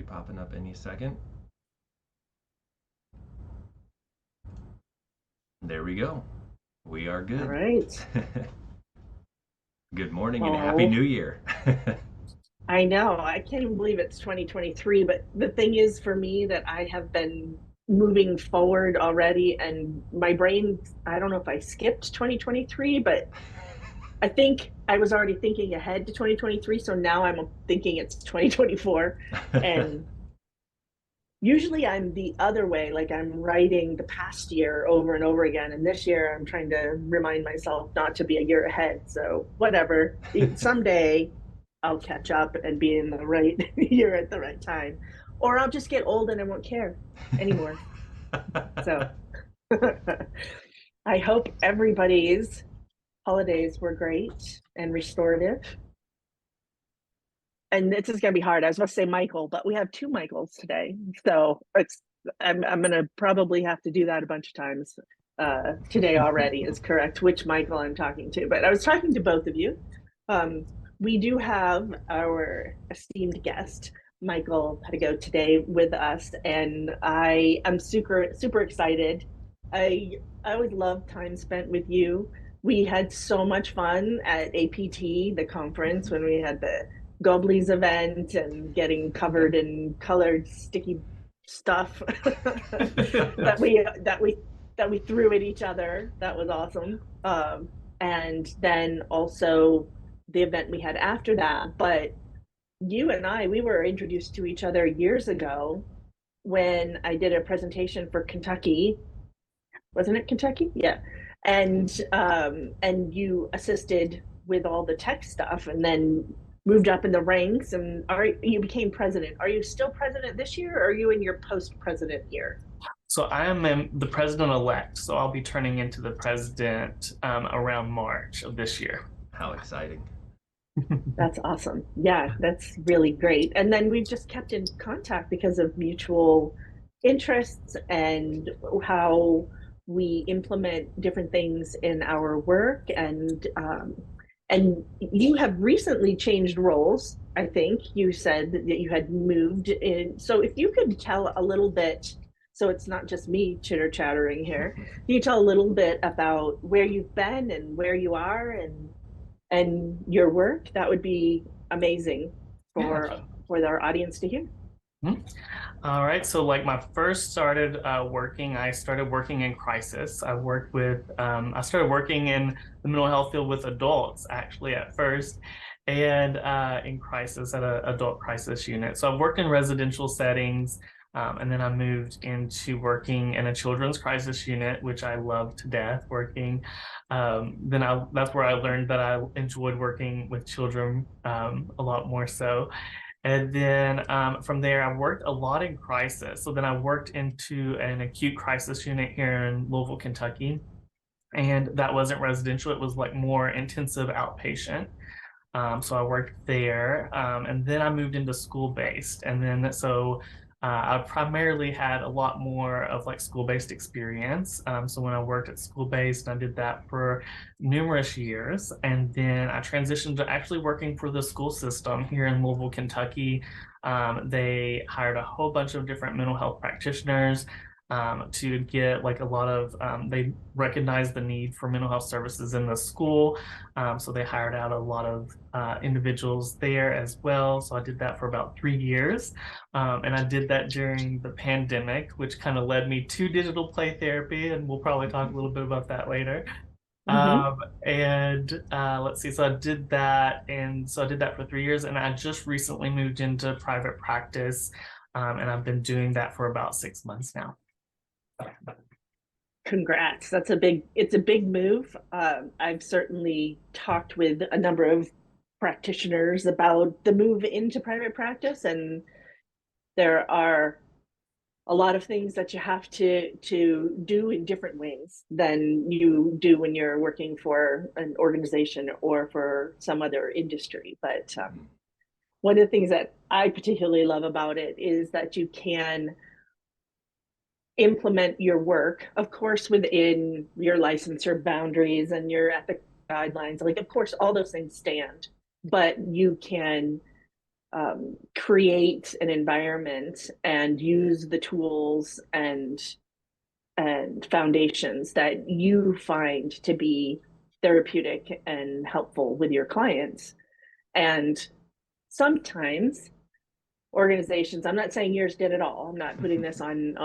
popping up any second. There we go. We are All good. right. Good morning and Happy Oh, New Year. I know. I can't even believe it's 2023, but the thing is for me that I have been moving forward already and my brain, I don't know if I skipped 2023, but I think I was already thinking ahead to 2023, so now I'm thinking it's 2024 and usually I'm the other way, like I'm writing the past year over and over again, and this year I'm trying to remind myself not to be a year ahead. So whatever, someday I'll catch up and be in the right year at the right time, or I'll just get old and I won't care anymore. So I hope everybody's holidays were great and restorative. And this is going to be hard. I was about to say Michael, but we have two Michaels today, so I'm going to probably have to do that a bunch of times today already. Is correct which Michael I'm talking to, but I was talking to both of you. Um, we do have our esteemed guest Michael Pedigo today with us, and I am super excited. I always love time spent with you. We had so much fun at APT, the conference, when we had the Gobley's event and getting covered in colored sticky stuff that we threw at each other. That was awesome. And then also the event we had after that. But you and I, we were introduced to each other years ago when I did a presentation for Kentucky. Wasn't it Kentucky? Yeah. And you assisted with all the tech stuff and then moved up in the ranks and you became president. Are you still president this year or are you in your post president year? So I am the president-elect, so I'll be turning into the president around March of this year. How exciting. That's awesome. Yeah, that's really great. And then we've just kept in contact because of mutual interests and how we implement different things in our work. And you have recently changed roles. I think you said that you had moved in. So if you could tell a little bit, so it's not just me chitter chattering here. Can you tell a little bit about where you've been and where you are and your work? That would be amazing Yeah. for our audience to hear. Mhm. All right. So like my first started working, I started working in crisis. I started working in the mental health field with adults actually at first, and in crisis at a adult crisis unit. So I've worked in residential settings, and then I moved into working in a children's crisis unit, which I love to death working. That's where I learned that I enjoyed working with children a lot more so. And then from there, I worked a lot in crisis. So then I worked into an acute crisis unit here in Louisville, Kentucky. And that wasn't residential, it was like more intensive outpatient. So I worked there, and then I moved into school-based, and then I primarily had a lot more of like school-based experience. So when I worked at school-based, I did that for numerous years, and then I transitioned to actually working for the school system here in Louisville, Kentucky. They hired a whole bunch of different mental health practitioners to get like a lot of, they recognized the need for mental health services in the school. So they hired out a lot of individuals there as well. So I did that for about 3 years. And I did that during the pandemic, which kind of led me to digital play therapy. And we'll probably talk a little bit about that later. Mm-hmm. And let's see, so I did that. And so I did that for 3 years. And I just recently moved into private practice. And I've been doing that for about 6 months now. Congrats. It's a big move. I've certainly talked with a number of practitioners about the move into private practice, and there are a lot of things that you have to do in different ways than you do when you're working for an organization or for some other industry. But one of the things that I particularly love about it is that you can implement your work, of course, within your licensure boundaries and your ethics guidelines. Like, of course, all those things stand, but you can create an environment and use the tools and foundations that you find to be therapeutic and helpful with your clients. And sometimes organizations, I'm not saying yours did at all, I'm not putting this on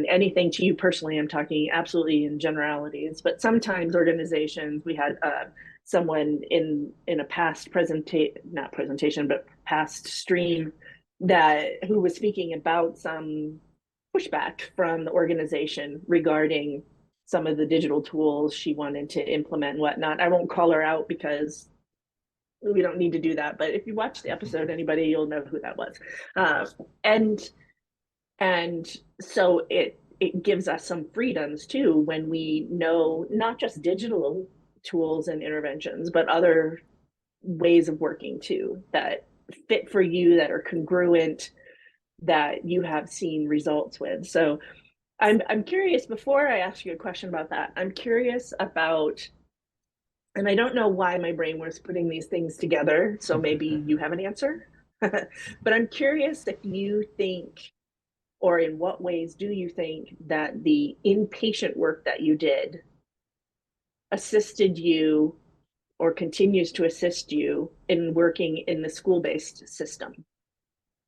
anything to you personally, I'm talking absolutely in generalities, but sometimes organizations, we had someone in a past not presentation but past stream, that who was speaking about some pushback from the organization regarding some of the digital tools she wanted to implement and whatnot. I won't call her out because we don't need to do that. But if you watch the episode, anybody, you'll know who that was. Uh, and and so it gives us some freedoms too when we know not just digital tools and interventions, but other ways of working too that fit for you, that are congruent, that you have seen results with. So I'm curious, before I ask you a question about that, I'm curious about, and I don't know why my brain was putting these things together, so maybe you have an answer. But I'm curious if you think, or in what ways do you think that the inpatient work that you did assisted you or continues to assist you in working in the school-based system?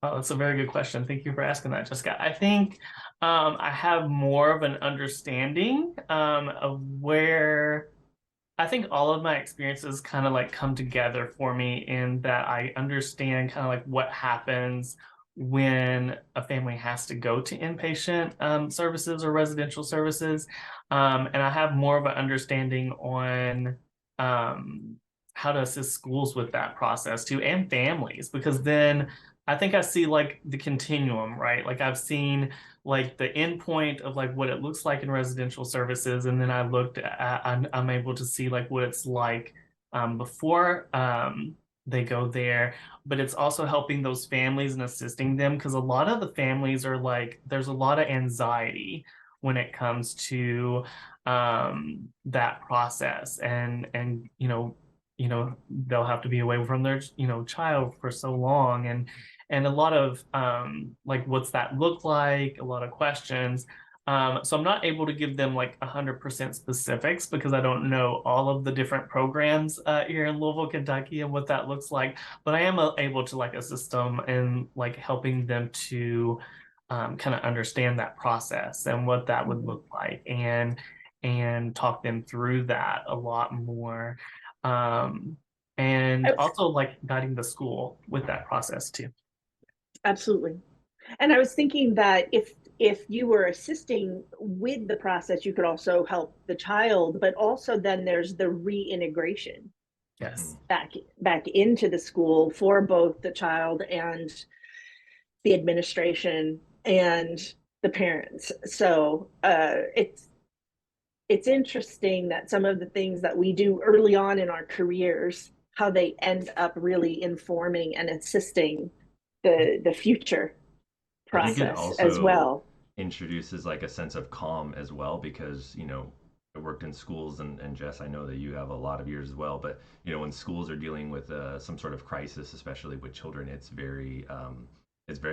Oh, that's a very good question. Thank you for asking that, Jessica. I think I have more of an understanding of where I think all of my experiences kind of like come together for me in that I understand kind of like what happens when a family has to go to inpatient services or residential services. And I have more of an understanding on how to assist schools with that process too, and families, because then I think I see like the continuum, right? Like I've seen like the endpoint of like what it looks like in residential services, and then I looked at I'm able to see like what it's like before they go there. But it's also helping those families and assisting them, because a lot of the families are like, there's a lot of anxiety when it comes to that process, and they'll have to be away from their child for so long, and a lot of like what's that look like, a lot of questions. So I'm not able to give them like 100% specifics because I don't know all of the different programs here in Louisville, Kentucky, and what that looks like. But I am able to like assist them in like helping them to kind of understand that process and what that would look like, and talk them through that a lot more. And also like guiding the school with that process too. Absolutely. And I was thinking that if you were assisting with the process, you could also help the child, but also then there's the reintegration Yes. back into the school for both the child and the administration and the parents. So it's interesting that some of the things that we do early on in our careers, how they end up really informing and assisting the future I think it process as also well. introduces like a sense of calm as well because, I worked in schools and Jess, I know that you have a lot of years as well, but when schools are dealing with some sort of crisis, especially with children, it's very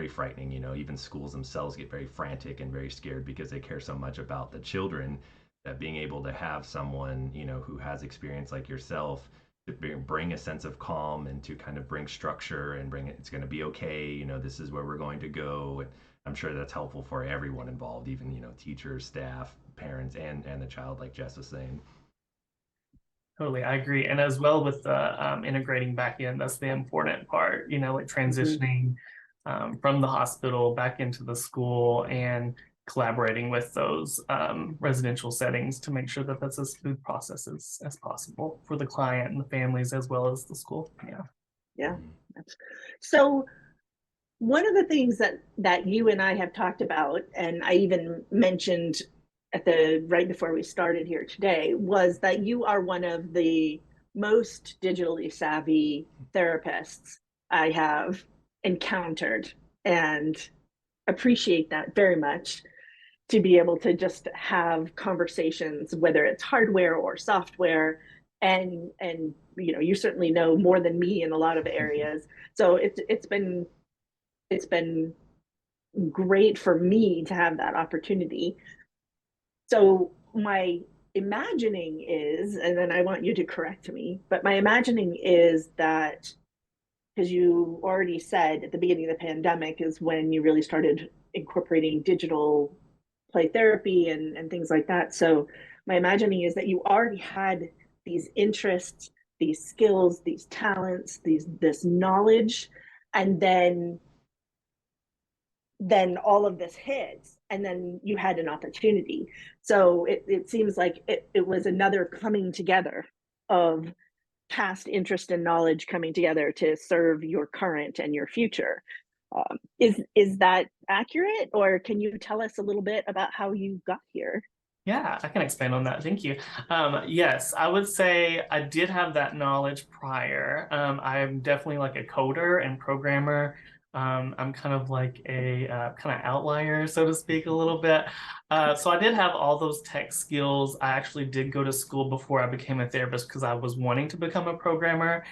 frightening. Even schools themselves get very frantic and very scared because they care so much about the children, that being able to have someone, who has experience like yourself to bring a sense of calm and to kind of bring structure and bring it's going to be okay. This is where we're going to go. And I'm sure that's helpful for everyone involved, even, teachers, staff, parents, and the child, like Jess was saying. Totally, I agree. And as well with the integrating back in, that's the important part, like transitioning from the hospital back into the school and collaborating with those residential settings to make sure that that's as smooth process as possible for the client and the families as well as the school. Yeah. Yeah. So one of the things that you and I have talked about, and I even mentioned at the right before we started here today, was that you are one of the most digitally savvy therapists I have encountered, and appreciate that very much, to be able to just have conversations, whether it's hardware or software, and you certainly know more than me in a lot of areas. So it's been great for me to have that opportunity. So my imagining is, and then I want you to correct me, but my imagining is that, because you already said at the beginning of the pandemic is when you really started incorporating digital play therapy and things like that. So my imagining is that you already had these interests, these skills, these talents, this knowledge, and then all of this hits, and then you had an opportunity. So it seems like it was another coming together of past interest and knowledge coming together to serve your current and your future. Is that accurate, or can you tell us a little bit about how you got here? Yeah, I can expand on that. Thank you. Yes, I would say I did have that knowledge prior. I'm definitely like a coder and programmer. I'm kind of like a kind of outlier, so to speak, a little bit. So I did have all those tech skills. I actually did go to school before I became a therapist because I was wanting to become a programmer.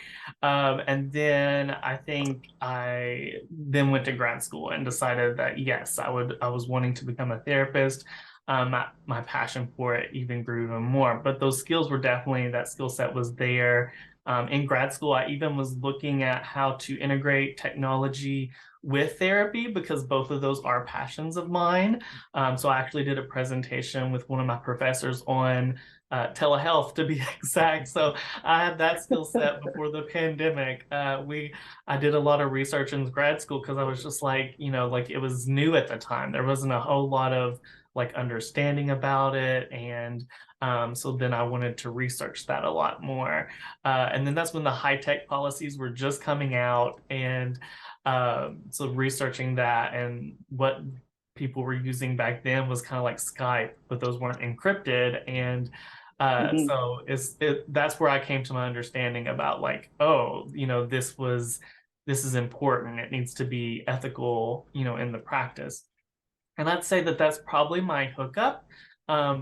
And then I think I then went to grad school and decided that yes, I was wanting to become a therapist. My passion for it even grew even more. But those skills were definitely, that skill set was there. In grad school, I even was looking at how to integrate technology with therapy because both of those are passions of mine. So I actually did a presentation with one of my professors on telehealth, to be exact. So I had that skill set before the pandemic. I did a lot of research in grad school because I was just like, like it was new at the time. There wasn't a whole lot of like understanding about it, and so then I wanted to research that a lot more, and then that's when the high tech policies were just coming out, and so researching that and what people were using back then was kind of like Skype, but those weren't encrypted, and Mm-hmm. so that's where I came to my understanding about like, oh, this is important. It needs to be ethical, in the practice. And I'd say that that's probably my hookup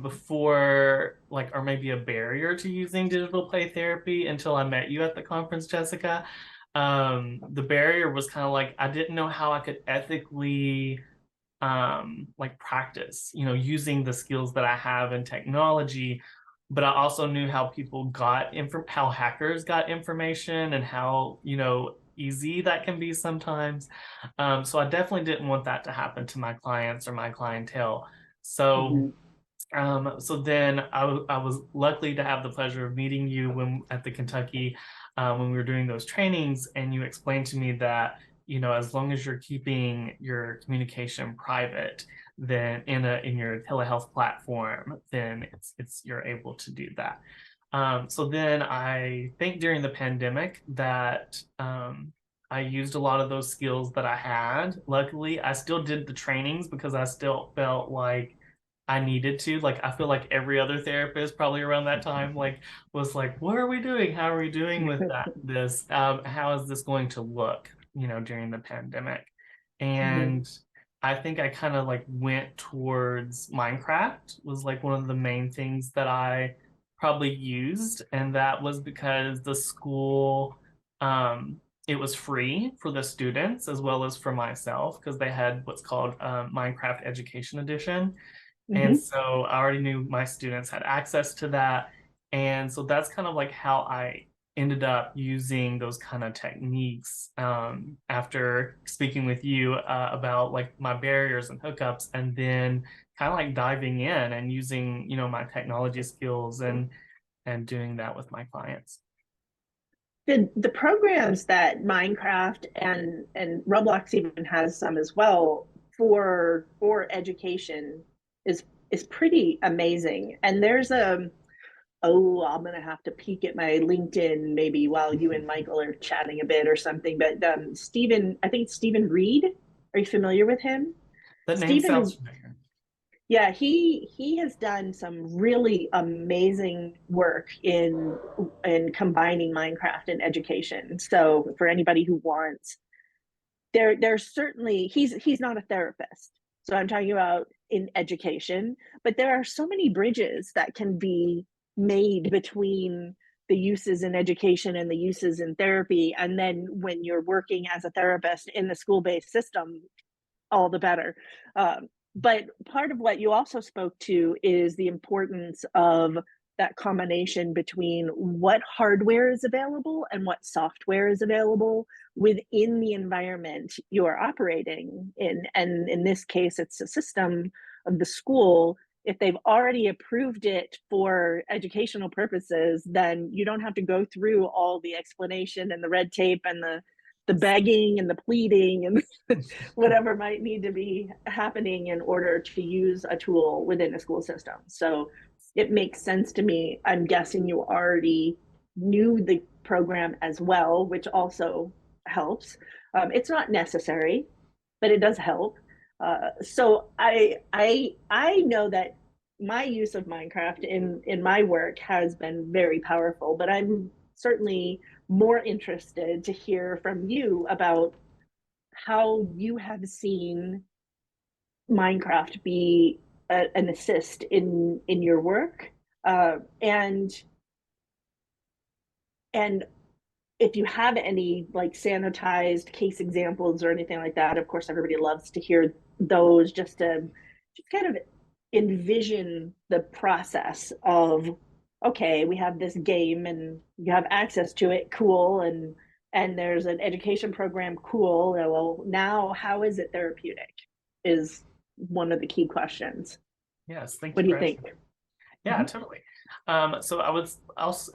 before, like, or maybe a barrier to using digital play therapy until I met you at the conference, Jessica. The barrier was kind of like I didn't know how I could ethically like practice, using the skills that I have in technology, but I also knew how people how hackers got information and how, easy that can be sometimes. So I definitely didn't want that to happen to my clients or my clientele. So Mm-hmm. so then I was lucky to have the pleasure of meeting you when at the Kentucky when we were doing those trainings, and you explained to me that as long as you're keeping your communication private, then in your telehealth platform, then it's you're able to do that. So then I think during the pandemic that I used a lot of those skills that I had. Luckily, I still did the trainings because I still felt like I needed to. Like, I feel like every other therapist probably around that time, like, was like, what are we doing? How are we doing with this? How is this going to look, during the pandemic? Mm-hmm. And I think I kind of like went towards Minecraft was like one of the main things that I probably used. And that was because the school, it was free for the students as well as for myself because they had what's called Minecraft Education Edition. And Mm-hmm. so I already knew my students had access to that. And so that's kind of like how I ended up using those kind of techniques after speaking with you about like my barriers and hookups, and then kind of like diving in and using, my technology skills and doing that with my clients. The programs that Minecraft and Roblox even has some as well for education is is pretty amazing. And there's a oh, I'm gonna have to peek at my LinkedIn maybe while you and Michael are chatting a bit or something. But Stephen, I think it's Stephen Reed. Are you familiar with him? That name sounds Stephen, familiar. yeah, he has done some really amazing work in combining Minecraft and education. So for anybody who wants, there's certainly he's not a therapist. So I'm talking about in education, but there are so many bridges that can be made between the uses in education and the uses in therapy. And then when you're working as a therapist in the school-based system, all the better. But part of what you also spoke to is the importance of that combination between what hardware is available and what software is available within the environment you're operating in. And in this case, it's a system of the school. If they've already approved it for educational purposes, then you don't have to go through all the explanation and the red tape and the begging and the pleading and whatever might need to be happening in order to use a tool within a school system. So it makes sense to me. I'm guessing you already knew the program as well, which also helps. It's not necessary, but it does help. So I know that my use of Minecraft in my work has been very powerful, but I'm certainly more interested to hear from you about how you have seen Minecraft be an assist in your work, and if you have any like sanitized case examples or anything like that. Of course, everybody loves to hear those, just to just kind of envision the process of, okay, we have this game and you have access to it, cool, and there's an education program, cool. Well, now how is it therapeutic is one of the key questions. Yes, thank What you do you for think? Yeah, Mm-hmm. totally. So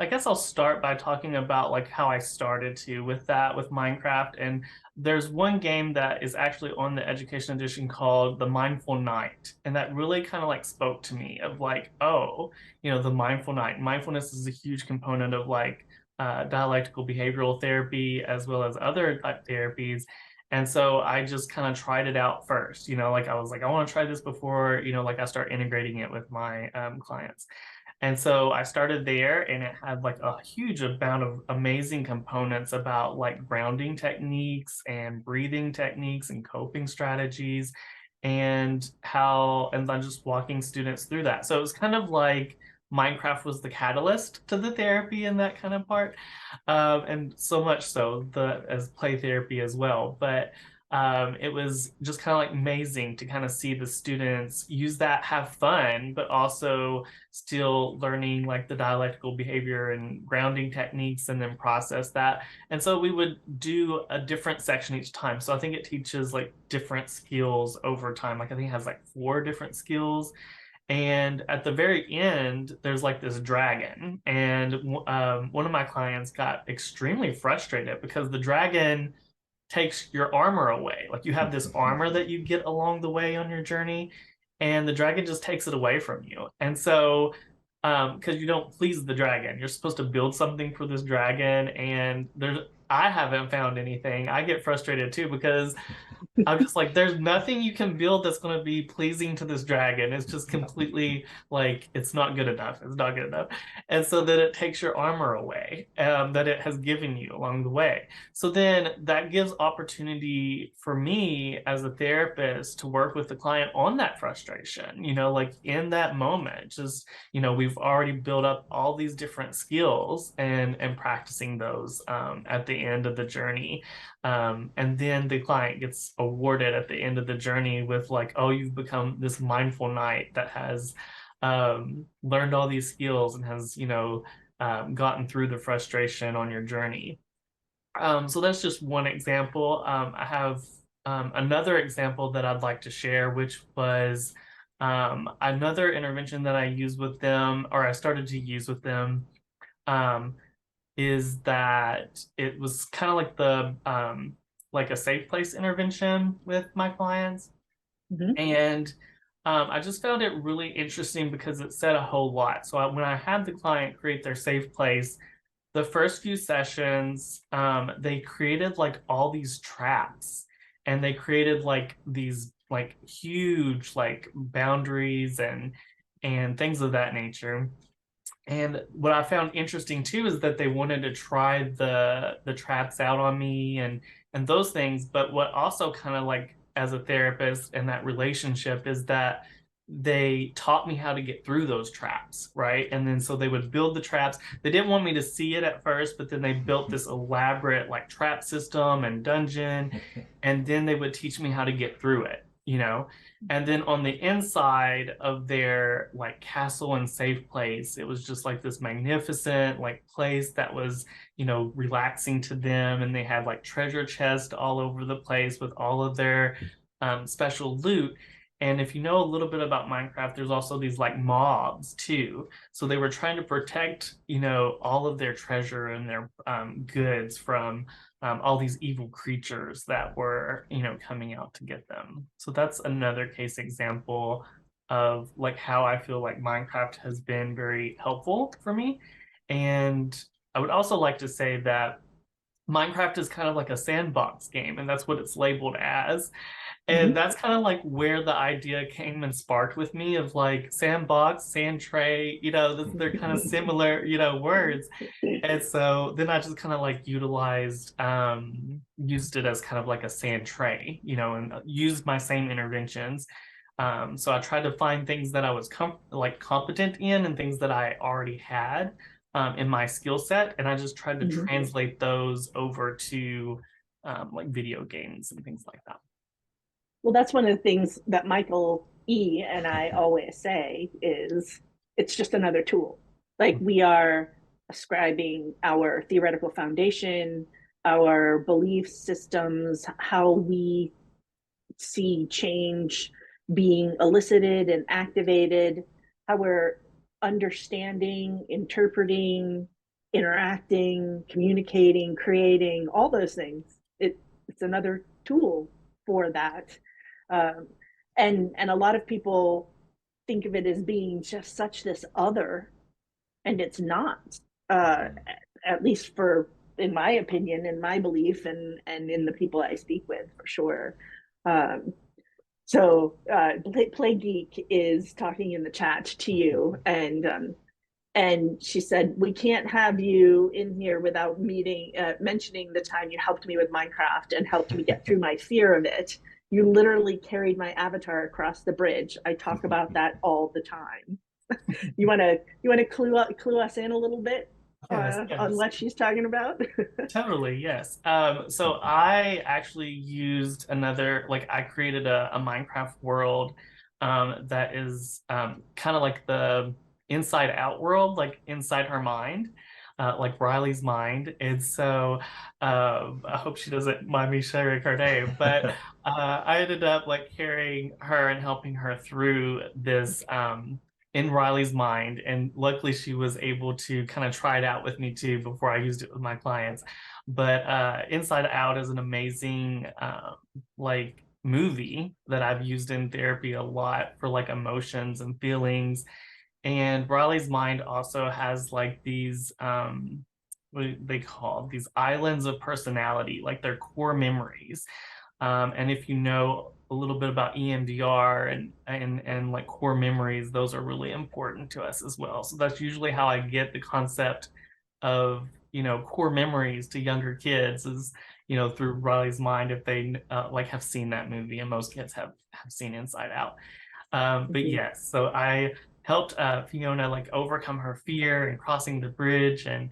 I guess I'll start by talking about like how I started with Minecraft. And there's one game that is actually on the Education Edition called the Mindful Night, and that really kind of like spoke to me of like, oh, the Mindful Night. Mindfulness is a huge component of like dialectical behavioral therapy as well as other type therapies. And so I just kind of tried it out first, like I was like, I want to try this before, like I start integrating it with my clients. And so I started there, and it had like a huge amount of amazing components about like grounding techniques and breathing techniques and coping strategies, and I'm just walking students through that. So it was kind of like Minecraft was the catalyst to the therapy in that kind of part, and so much so as play therapy as well. But it was just kind of like amazing to kind of see the students use that, have fun, but also still learning like the dialectical behavior and grounding techniques, and then process that. And so we would do a different section each time. So I think it teaches like different skills over time. Like I think it has like 4 different skills. And at the very end, there's like this dragon. And one of my clients got extremely frustrated because the dragon takes your armor away. Like you have this armor that you get along the way on your journey, and the dragon just takes it away from you. And so, because you don't please the dragon, you're supposed to build something for this dragon, and I haven't found anything. I get frustrated too because I'm just like, there's nothing you can build that's going to be pleasing to this dragon. It's just completely like, it's not good enough. It's not good enough. And so then it takes your armor away that it has given you along the way. So then that gives opportunity for me as a therapist to work with the client on that frustration, like in that moment, just, we've already built up all these different skills and practicing those at the end of the journey. And then the client gets awarded at the end of the journey with like, oh, you've become this mindful knight that has learned all these skills and has, gotten through the frustration on your journey. So that's just one example. I have another example that I'd like to share, which was another intervention that I used with them, or I started to use with them. Is that it was kind of like the like a safe place intervention with my clients. Mm-hmm. And I just found it really interesting because it said a whole lot. So when I had the client create their safe place, the first few sessions, they created like all these traps, and they created like these like huge like boundaries and things of that nature. And what I found interesting too is that they wanted to try the traps out on me and those things. But what also kind of like as a therapist and that relationship is that they taught me how to get through those traps, right? And then so they would build the traps. They didn't want me to see it at first, but then they built this elaborate like trap system and dungeon, and then they would teach me how to get through it, you know? And then on the inside of their like castle and safe place, it was just like this magnificent like place that was, you know, relaxing to them. And they had like treasure chests all over the place with all of their special loot. And if you know a little bit about Minecraft, there's also these like mobs too. So they were trying to protect, you know, all of their treasure and their goods from all these evil creatures that were, you know, coming out to get them. So that's another case example of like how I feel like Minecraft has been very helpful for me. And I would also like to say that Minecraft is kind of like a sandbox game, and that's what it's labeled as. And Mhm. that's kind of like where the idea came and sparked with me of like sandbox, sand tray, you know, they're kind of similar, you know, words. And so then I just kind of like used it as kind of like a sand tray, you know, and used my same interventions. So I tried to find things that I was like competent in and things that I already had in my skill set. And I just tried to Mhm. translate those over to like video games and things like that. Well, that's one of the things that Michael E. and I always say is it's just another tool. Like we are ascribing our theoretical foundation, our belief systems, how we see change being elicited and activated, how we're understanding, interpreting, interacting, communicating, creating, all those things. It's another tool for that. Um, and a lot of people think of it as being just such this other, and it's not. Uh, at least for in my opinion, in my belief, and in the people I speak with, for sure. Um, Play Geek is talking in the chat to you, and she said we can't have you in here without mentioning the time you helped me with Minecraft and helped me get through my fear of it. You literally carried my avatar across the bridge. I talk about that all the time. You want to clue us in a little bit Yes, on yes. what she's talking about? Totally, yes. So I actually used another, like I created a Minecraft world that is kind of like the inside out world, like inside her mind, like Riley's mind. And so I hope she doesn't mind me sharing her name, but I ended up like carrying her and helping her through this in Riley's mind. And luckily she was able to kind of try it out with me too before I used it with my clients. But Inside Out is an amazing like movie that I've used in therapy a lot for like emotions and feelings. And Riley's mind also has like these what do they call these islands of personality, like their core memories. And if you know a little bit about EMDR and like core memories, those are really important to us as well. So that's usually how I get the concept of, you know, core memories to younger kids is, you know, through Riley's mind if they like have seen that movie, and most kids have seen Inside Out. But Mhm. yes, so I helped Fiona like overcome her fear and crossing the bridge and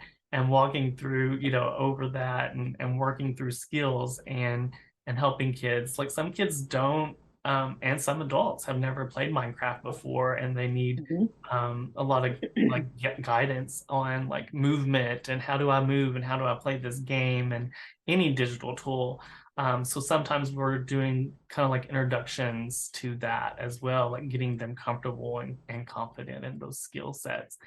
walking through, you know, over that and working through skills and helping kids. Like some kids don't, and some adults have never played Minecraft before, and they need Mhm. a lot of like guidance on like movement and how do I move and how do I play this game and any digital tool. So sometimes we're doing kind of like introductions to that as well, like getting them comfortable and confident in those skill sets,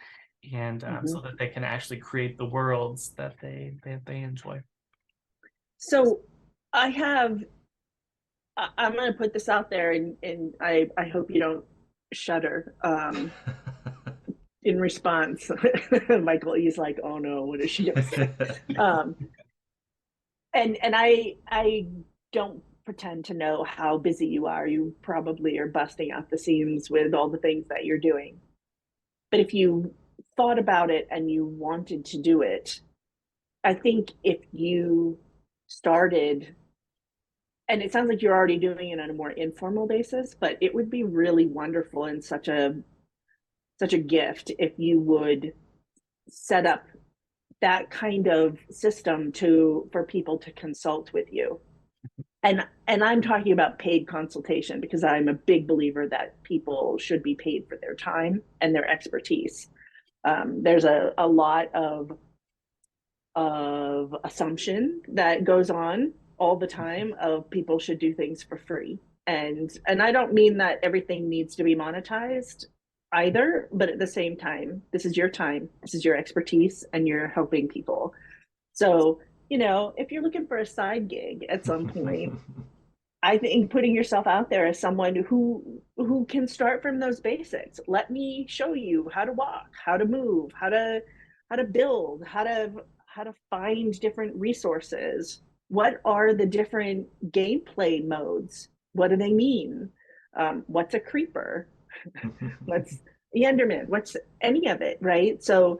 and Mhm. so that they can actually create the worlds that they enjoy. So I have I'm going to put this out there, and I hope you don't shudder in response. Michael, he's like, oh no, what is she going to say? Um, and I don't pretend to know how busy you are. You probably are busting out the seams with all the things that you're doing. But if you thought about it and you wanted to do it, I think if you started and it sounds like you're already doing it on a more informal basis, but it would be really wonderful and such a gift if you would set up that kind of system to for people to consult with you. And I'm talking about paid consultation because I'm a big believer that people should be paid for their time and their expertise. There's a lot of assumption that goes on all the time of people should do things for free. And I don't mean that everything needs to be monetized either, but at the same time, this is your time, this is your expertise, and you're helping people. So, if you're looking for a side gig at some point, I think putting yourself out there as someone who can start from those basics. Let me show you how to walk, how to move, how to build, how to find different resources. What are the different gameplay modes? What do they mean? What's a creeper? What's the Enderman? What's any of it, right? So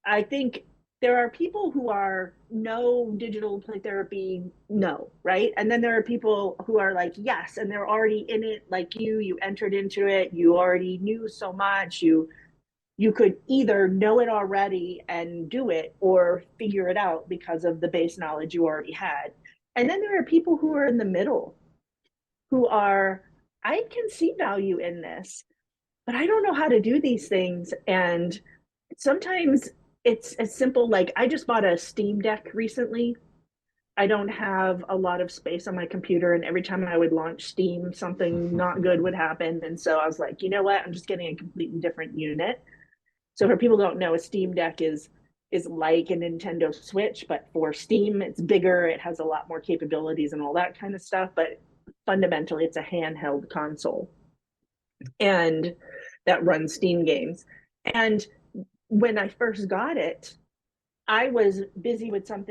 I think there are people who are no digital play therapy, no, right? And then there are people who are like, yes, and they're already in it like you entered into it, you already knew so much, you could either know it already and do it or figure it out because of the base knowledge you already had. And then there are people who are in the middle who are, I can see value in this, but I don't know how to do these things. And sometimes it's as simple like I just bought a Steam Deck recently. I don't have a lot of space on my computer, and every time I would launch Steam, something not good would happen. And so I was like, you know what? I'm just getting a completely different unit. So for people who don't know, a Steam Deck is like a Nintendo Switch, but for Steam, it's bigger. It has a lot more capabilities and all that kind of stuff. But fundamentally, it's a handheld console, and that runs Steam games. And when I first got it, I was busy with some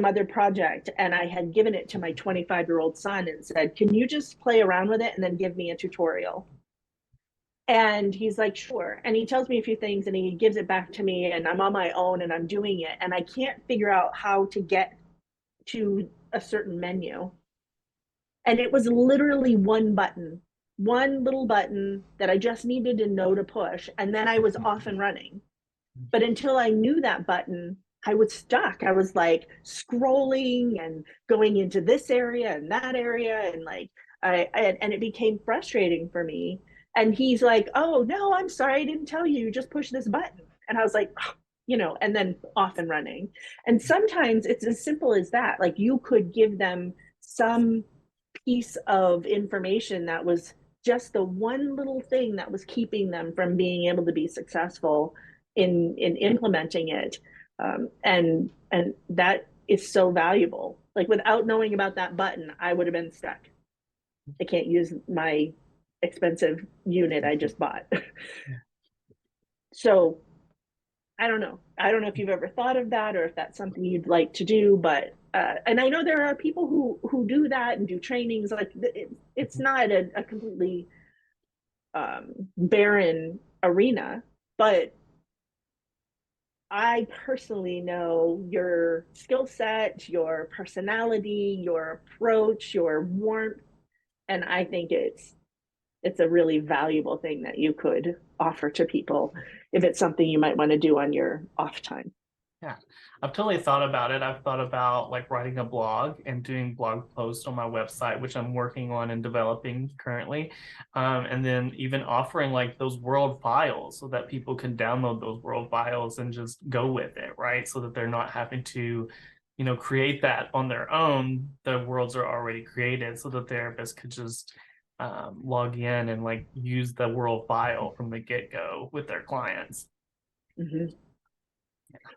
other project, and I had given it to my 25-year-old son and said, "Can you just play around with it and then give me a tutorial?" And he's like, "Sure." And he tells me a few things and he gives it back to me, and I'm on my own and I'm doing it, and I can't figure out how to get to a certain menu. And it was literally one little button that I just needed to know to push, and then I was off and running. But until I knew that button, I was stuck. I was like scrolling and going into this area and that area, and like and it became frustrating for me. And he's like, "Oh no, I'm sorry, I didn't tell you. Just push this button." And I was like, and then off and running. And sometimes it's as simple as that. Like you could give them some piece of information that was just the one little thing that was keeping them from being able to be successful in implementing it, and that is so valuable. Like without knowing about that button, I would have been stuck. I can't use my expensive unit I just bought. So I don't know if you've ever thought of that or if that's something you'd like to do, but and I know there are people who do that and do trainings. Like it's not a completely barren arena, but I personally know your skill set, your personality, your approach, your warmth, and I think it's a really valuable thing that you could offer to people if it's something you might want to do on your off time. Yeah, I've totally thought about it. I've thought about like writing a blog and doing blog posts on my website, which I'm working on and developing currently. And then even offering like those world files so that people can download those world files and just go with it, right? So that they're not having to, create that on their own. The worlds are already created so the therapist could just log in and like use the world file from the get-go with their clients. Mm-hmm.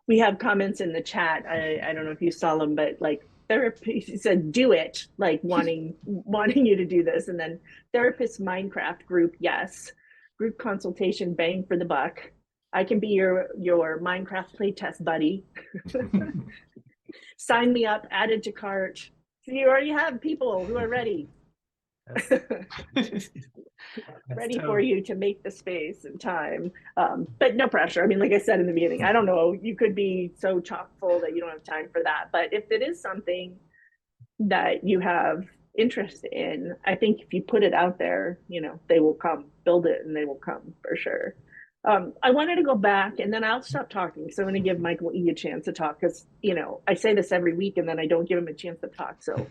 We have comments in the chat. I don't know if you saw them, but like therapy said, "Do it," like wanting you to do this, and then therapist Minecraft group, yes, group consultation, bang for the buck. I can be your Minecraft playtest buddy. Sign me up, added to cart. So you already have people who are ready. Ready for you to make the space and time, but no pressure. I mean, like I said in the beginning, I don't know, you could be so chock full that you don't have time for that, but if it is something that you have interest in, I think if you put it out there, they will come, build it, and they will come for sure. I wanted to go back, and then I'll stop talking. So I'm going to give Michael E a chance to talk because I say this every week, and then I don't give him a chance to talk. So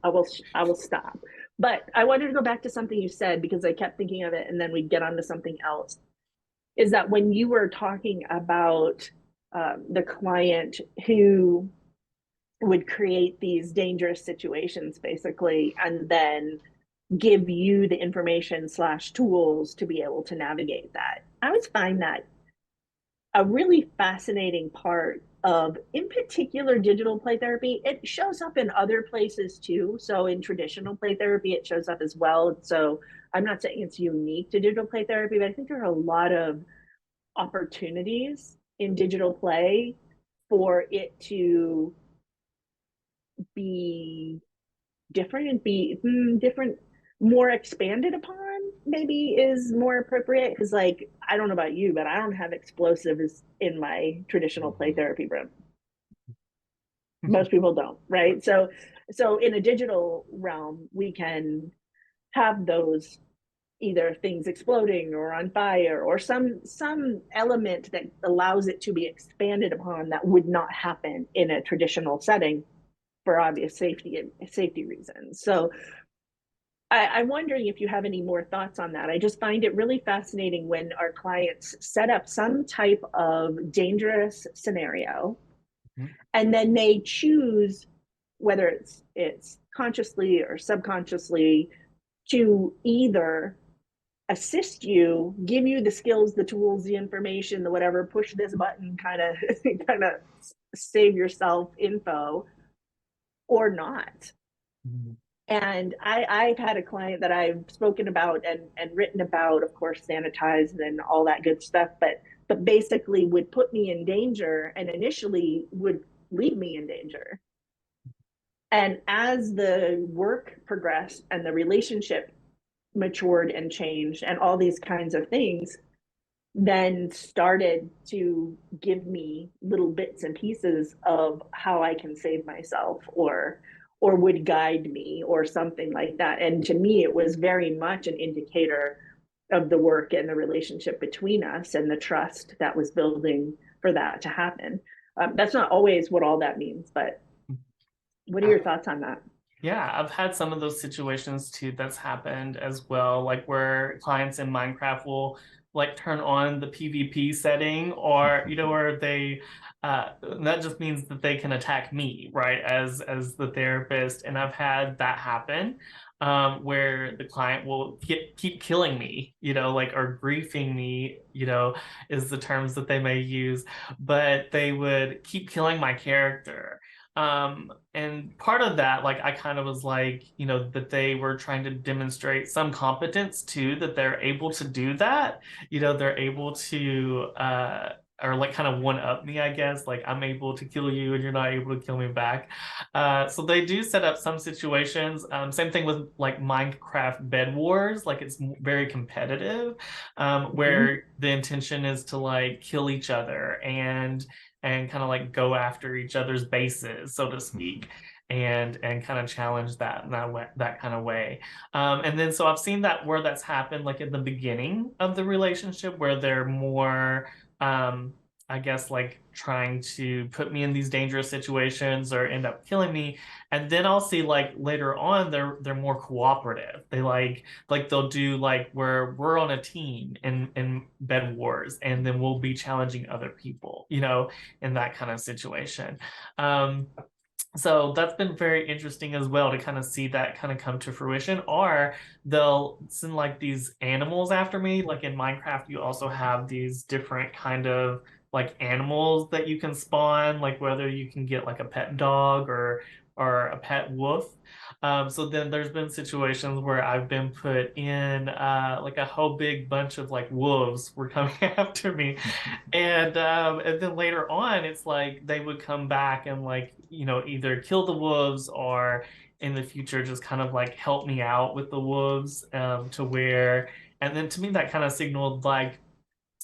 I will stop. But I wanted to go back to something you said because I kept thinking of it, and then we get on to something else. Is that when you were talking about the client who would create these dangerous situations basically and then give you the information slash tools to be able to navigate that, I always find that a really fascinating part of, in particular, digital play therapy. It shows up in other places too. So in traditional play therapy it shows up as well. So I'm not saying it's unique to digital play therapy, but I think there are a lot of opportunities in digital play for it to be different and be different, more expanded upon, maybe is more appropriate. Because, like, I don't know about you, but I don't have explosives in my traditional play therapy room. Most people don't, right? So in a digital realm, we can have those, either things exploding or on fire or some element that allows it to be expanded upon that would not happen in a traditional setting for obvious safety reasons. So I'm wondering if you have any more thoughts on that. I just find it really fascinating when our clients set up some type of dangerous scenario, and then they choose, whether it's consciously or subconsciously, to either assist you, give you the skills, the tools, the information, the whatever, push this button kind of kind of save yourself info, or not. Mm-hmm. And I've had a client that I've spoken about and written about, of course, sanitized and all that good stuff, but basically would put me in danger and initially would leave me in danger. And as the work progressed and the relationship matured and changed and all these kinds of things, then started to give me little bits and pieces of how I can save myself, or would guide me or something like that. And to me, it was very much an indicator of the work and the relationship between us and the trust that was building for that to happen. That's not always what all that means, but what are your thoughts on that? Yeah, I've had some of those situations too that's happened as well, like where clients in Minecraft will like turn on the PvP setting, or where they that just means that they can attack me, right, as the therapist. And I've had that happen, where the client will keep killing me, like, or griefing me, is the terms that they may use, but they would keep killing my character. And part of that, like, I kind of was like, that they were trying to demonstrate some competence too, that they're able to do that, they're able to, or like kind of one up me, I guess, like I'm able to kill you and you're not able to kill me back. So they do set up some situations. Same thing with like Minecraft Bed Wars, like it's very competitive, where the intention is to like kill each other and kind of like go after each other's bases, so to speak, and kind of challenge that kind of way. And then so I've seen that where that's happened like in the beginning of the relationship, where they're more I guess like trying to put me in these dangerous situations or end up killing me. And then I'll see like later on they're more cooperative. They like they'll do like where we're on a team in Bed Wars, and then we'll be challenging other people, in that kind of situation. So that's been very interesting as well to kind of see that kind of come to fruition. Or they'll send like these animals after me. Like in Minecraft, you also have these different kind of like animals that you can spawn, like whether you can get like a pet dog or a pet wolf. So then there's been situations where I've been put in like a whole big bunch of like wolves were coming after me. And then later on, it's like they would come back and like, either kill the wolves or in the future just kind of like help me out with the wolves, to where, and then to me that kind of signaled like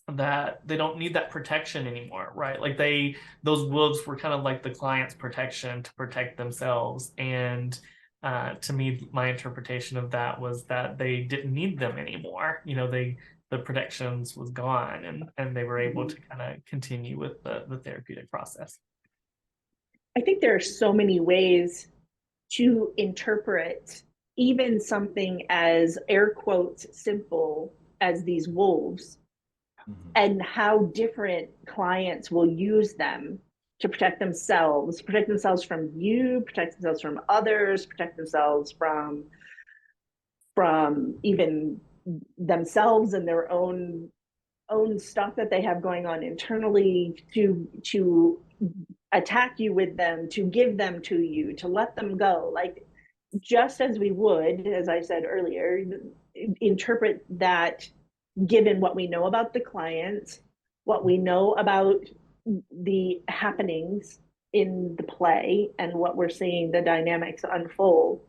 that they don't need that protection anymore, right? Like those wolves were kind of like the client's protection to protect themselves. And to me, my interpretation of that was that they didn't need them anymore. The protections was gone, and they were able to kind of continue with the therapeutic process. I think there are so many ways to interpret even something as air quotes simple as these wolves, Mm-hmm. and how different clients will use them to protect themselves from you, protect themselves from others, protect themselves from even themselves and their own stuff that they have going on internally, to attack you with them, to give them to you, to let them go. Like, just as we would, as I said earlier, interpret that given what we know about the client, what we know about the happenings in the play, and what we're seeing the dynamics unfold,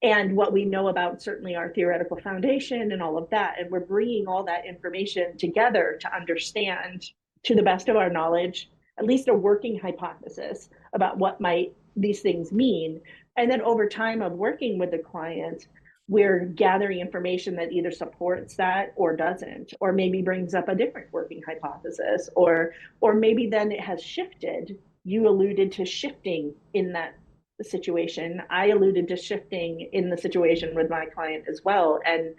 and what we know about certainly our theoretical foundation and all of that. And we're bringing all that information together to understand, to the best of our knowledge, at least a working hypothesis about what might these things mean. And then over time of working with the client, we're gathering information that either supports that or doesn't, or maybe brings up a different working hypothesis, or maybe then it has shifted. You alluded to shifting in that situation. I alluded to shifting in the situation with my client as well. And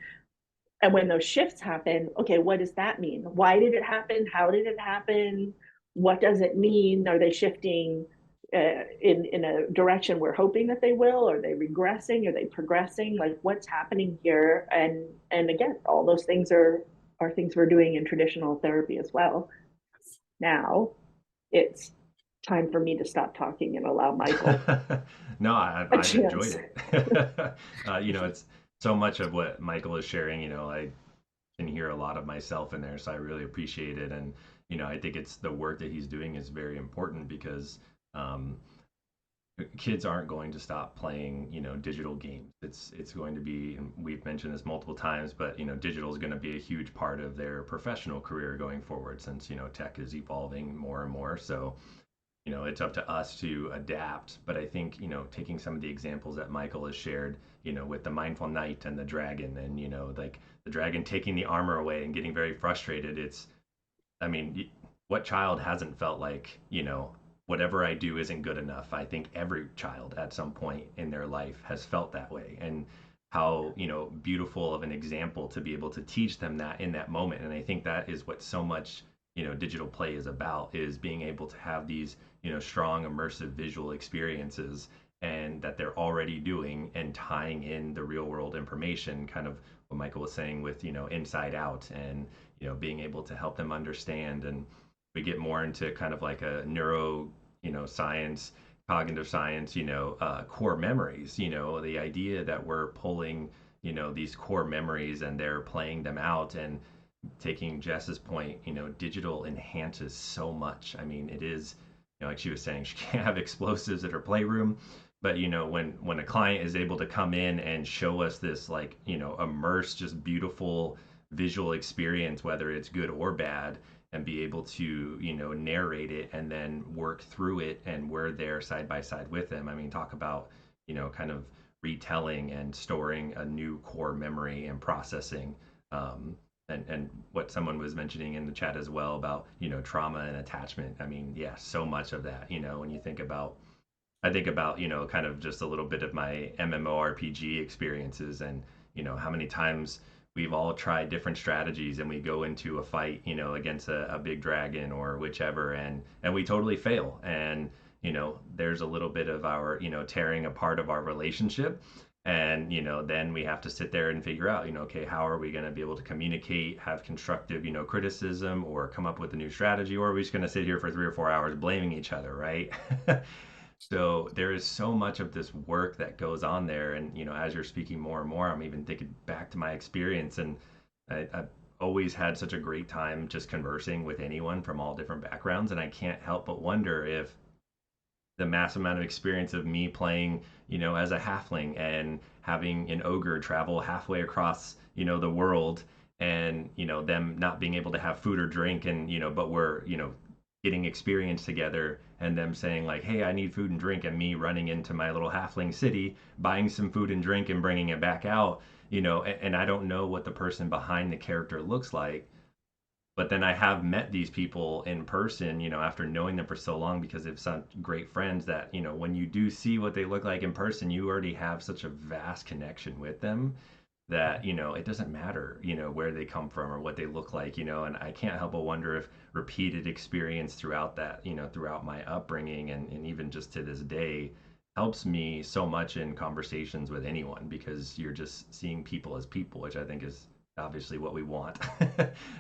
when those shifts happen, okay, what does that mean? Why did it happen? How did it happen? What does it mean? Are they shifting in a direction we're hoping that they will? Are they regressing? Are they progressing? Like, what's happening here? And again, all those things are things we're doing in traditional therapy as well. Now it's time for me to stop talking and allow Michael No, a I've enjoyed chance. it. It's so much of what Michael is sharing. I can hear a lot of myself in there, so I really appreciate it. And I think it's the work that he's doing is very important because um, kids aren't going to stop playing, digital games. It's going to be, and we've mentioned this multiple times, but digital is going to be a huge part of their professional career going forward since tech is evolving more and more. So it's up to us to adapt. But I think, taking some of the examples that Michael has shared, with the mindful knight and the dragon, and, like the dragon taking the armor away and getting very frustrated. I mean, what child hasn't felt like, whatever I do isn't good enough? I think every child at some point in their life has felt that way. And how, beautiful of an example to be able to teach them that in that moment. And I think that is what so much, digital play is about, is being able to have these, strong immersive visual experiences, and that they're already doing and tying in the real world information, kind of what Michael was saying with, inside out, and, being able to help them understand. And we get more into kind of like a neuro, science, cognitive science, core memories, the idea that we're pulling, these core memories and they're playing them out. And taking Jess's point, digital enhances so much. I mean, it is, like she was saying, she can't have explosives at her playroom, but when a client is able to come in and show us this, like, immerse, just beautiful visual experience, whether it's good or bad, and be able to narrate it and then work through it, and we're there side by side with them. I mean, talk about kind of retelling and storing a new core memory and processing. And what someone was mentioning in the chat as well about trauma and attachment. I mean, yeah, so much of that. When you think about, I think about kind of just a little bit of my MMORPG experiences, and how many times we've all tried different strategies, and we go into a fight against a big dragon or whichever, and we totally fail. And there's a little bit of our tearing apart of our relationship. And then we have to sit there and figure out, okay, how are we going to be able to communicate, have constructive criticism, or come up with a new strategy, or are we just going to sit here for 3 or 4 hours blaming each other, right? So there is so much of this work that goes on there. And as you're speaking more and more, I'm even thinking back to my experience. And I've always had such a great time just conversing with anyone from all different backgrounds. And I can't help but wonder if the mass amount of experience of me playing, as a halfling, and having an ogre travel halfway across, the world, and them not being able to have food or drink, and but we're getting experience together, and them saying like, hey, I need food and drink, and me running into my little halfling city, buying some food and drink and bringing it back out, and I don't know what the person behind the character looks like, but then I have met these people in person, after knowing them for so long, because they've such great friends that, when you do see what they look like in person, you already have such a vast connection with them that, it doesn't matter, where they come from or what they look like, and I can't help but wonder if repeated experience throughout that, throughout my upbringing, and even just to this day, helps me so much in conversations with anyone, because you're just seeing people as people, which I think is obviously what we want.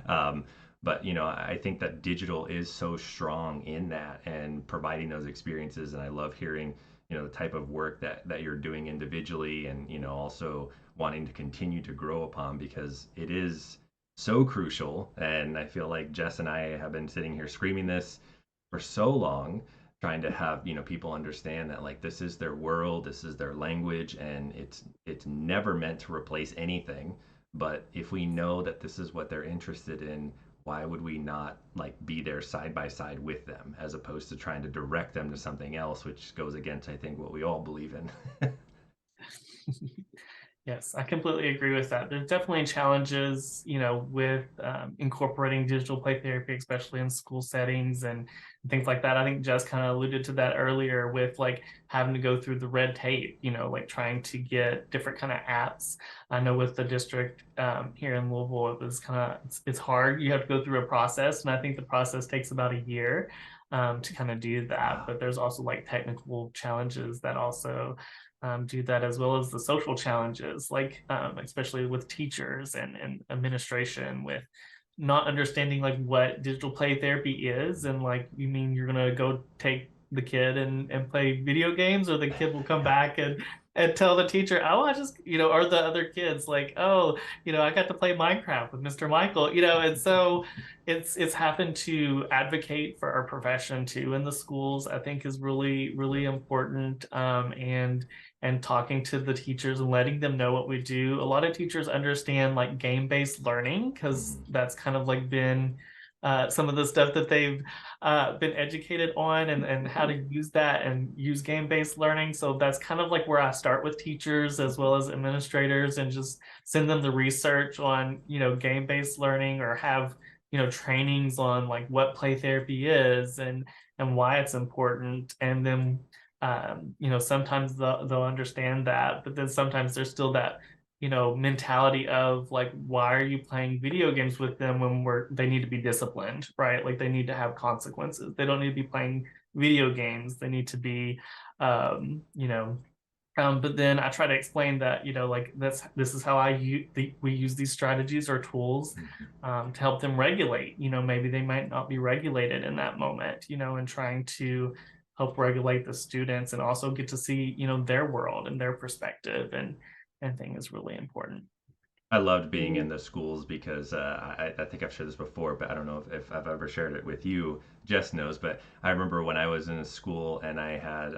um, but I think that digital is so strong in that and providing those experiences, and I love hearing the type of work that you're doing individually, and also wanting to continue to grow upon, because it is so crucial. And I feel like Jess and I have been sitting here screaming this for so long, trying to have people understand that like this is their world, this is their language, and it's never meant to replace anything. But if we know that this is what they're interested in, why would we not like be there side by side with them, as opposed to trying to direct them to something else, which goes against, I think, what we all believe in. Yes, I completely agree with that. There's definitely challenges, with incorporating digital play therapy, especially in school settings and things like that. I think Jess kind of alluded to that earlier with like having to go through the red tape, like trying to get different kind of apps. I know with the district here in Louisville, it was kind of, it's hard. You have to go through a process, and I think the process takes about a year to kind of do that. Wow. But there's also like technical challenges that also do that, as well as the social challenges, like especially with teachers and administration, with not understanding like what digital play therapy is, and like, you mean you're gonna go take the kid and play video games, or the kid will come back and tell the teacher, oh, I just, or the other kids like, oh, I got to play Minecraft with Mr. Michael, and so it's having to advocate for our profession too in the schools, I think is really, really important. And talking to the teachers and letting them know what we do. A lot of teachers understand like game-based learning, because that's kind of like been some of the stuff that they've been educated on, and how to use that and use game-based learning. So that's kind of like where I start with teachers as well as administrators, and just send them the research on, game-based learning, or have, trainings on like what play therapy is and why it's important. And then sometimes they'll understand that, but then sometimes there's still that, mentality of like, why are you playing video games with them when they need to be disciplined, right? Like they need to have consequences. They don't need to be playing video games. They need to be, um, you know, but then I try to explain that, like this is how we use these strategies or tools to help them regulate. Maybe they might not be regulated in that moment, and trying to help regulate the students, and also get to see, their world and their perspective and thing is really important. I loved being Mhm. in the schools, because I think I've shared this before, but I don't know if I've ever shared it with you. Jess knows, but I remember when I was in school, and I had,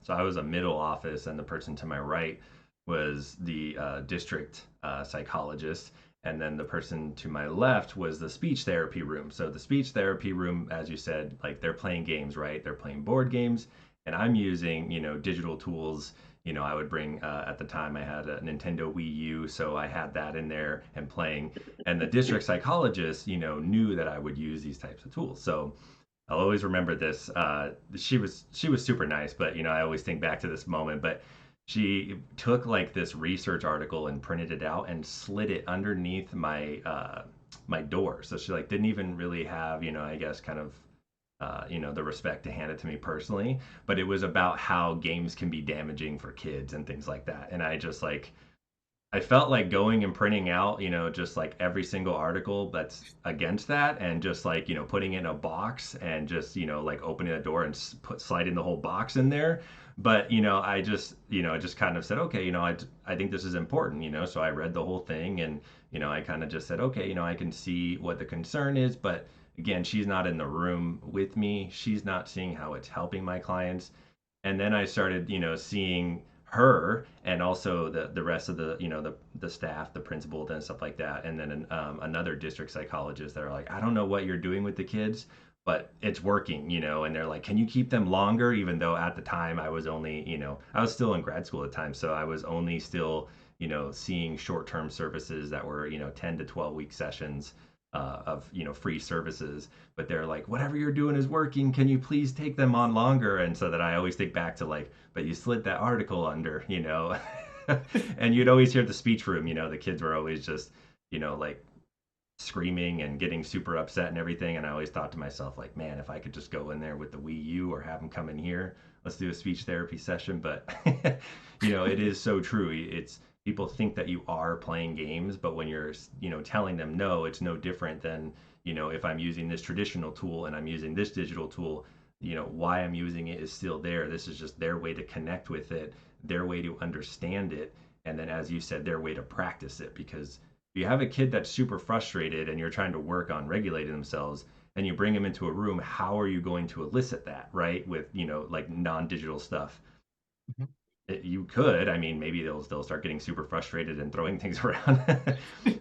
so I was a middle office, and the person to my right was the district psychologist. And then the person to my left was the speech therapy room. So the speech therapy room, as you said, like they're playing games, right? They're playing board games, and I'm using, digital tools. I would bring, at the time I had a Nintendo Wii U, so I had that in there and playing. And the district psychologist, knew that I would use these types of tools. So I'll always remember this. She was super nice, but I always think back to this moment. But she took like this research article and printed it out and slid it underneath my door. So she like didn't even really have, I guess, kind of the respect to hand it to me personally, but it was about how games can be damaging for kids and things like that. And I just like, I felt like going and printing out, just like every single article that's against that, and just like, putting it in a box, and just, like opening the door and sliding the whole box in there. But, I just kind of said, okay, I think this is important, so I read the whole thing, and, I kind of just said, okay, I can see what the concern is, but again, she's not in the room with me. She's not seeing how it's helping my clients. And then I started, seeing her and also the rest of the the staff, the principal and stuff like that, and then another district psychologist that are like, I don't know what you're doing with the kids, but it's working, and they're like, can you keep them longer? Even though at the time I was only, I was still in grad school at the time, so I was only still, seeing short-term services that were, 10 to 12 week sessions of, free services. But they're like, whatever you're doing is working. Can you please take them on longer? And so that I always think back to like, but you slid that article under, and you'd always hear the speech room, the kids were always just, like screaming and getting super upset and everything. And I always thought to myself, like, man, if I could just go in there with the Wii U or have them come in here, let's do a speech therapy session. But, it is so true. It's people think that you are playing games, but when you're, telling them no, it's no different than, if I'm using this traditional tool and I'm using this digital tool, why I'm using it is still there. This is just their way to connect with it, their way to understand it. And then, as you said, their way to practice it. Because you have a kid that's super frustrated and you're trying to work on regulating themselves and you bring them into a room, how are you going to elicit that, right? With, like non-digital stuff. Mhm. You could, I mean, maybe they'll start getting super frustrated and throwing things around.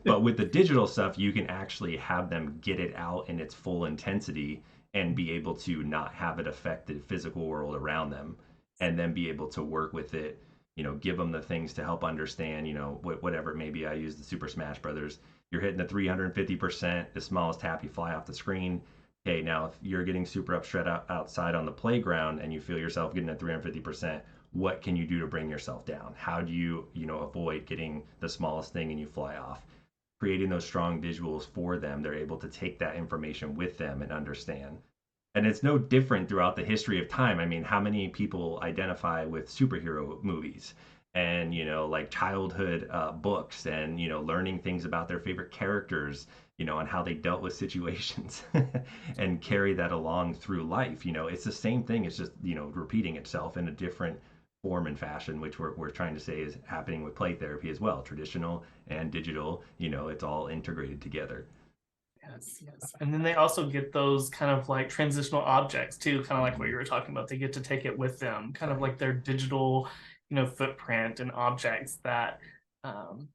But with the digital stuff, you can actually have them get it out in its full intensity and be able to not have it affect the physical world around them, and then be able to work with it, give them the things to help understand, whatever. Maybe I use the Super Smash Brothers. You're hitting the 350%, the smallest tap, you fly off the screen. Okay, now if you're getting super upset outside on the playground and you feel yourself getting at 350%, what can you do to bring yourself down? How do you, avoid getting the smallest thing and you fly off? Creating those strong visuals for them, they're able to take that information with them and understand. And it's no different throughout the history of time. I mean, how many people identify with superhero movies and, like childhood books and, learning things about their favorite characters, and how they dealt with situations and carry that along through life. It's the same thing. It's just, repeating itself in a different form and fashion, which we're trying to say is happening with play therapy as well. Traditional and digital, it's all integrated together. Yes, yes. And then they also get those kind of like transitional objects too, kind of like what you were talking about. They get to take it with them, kind of like their digital, footprint and objects that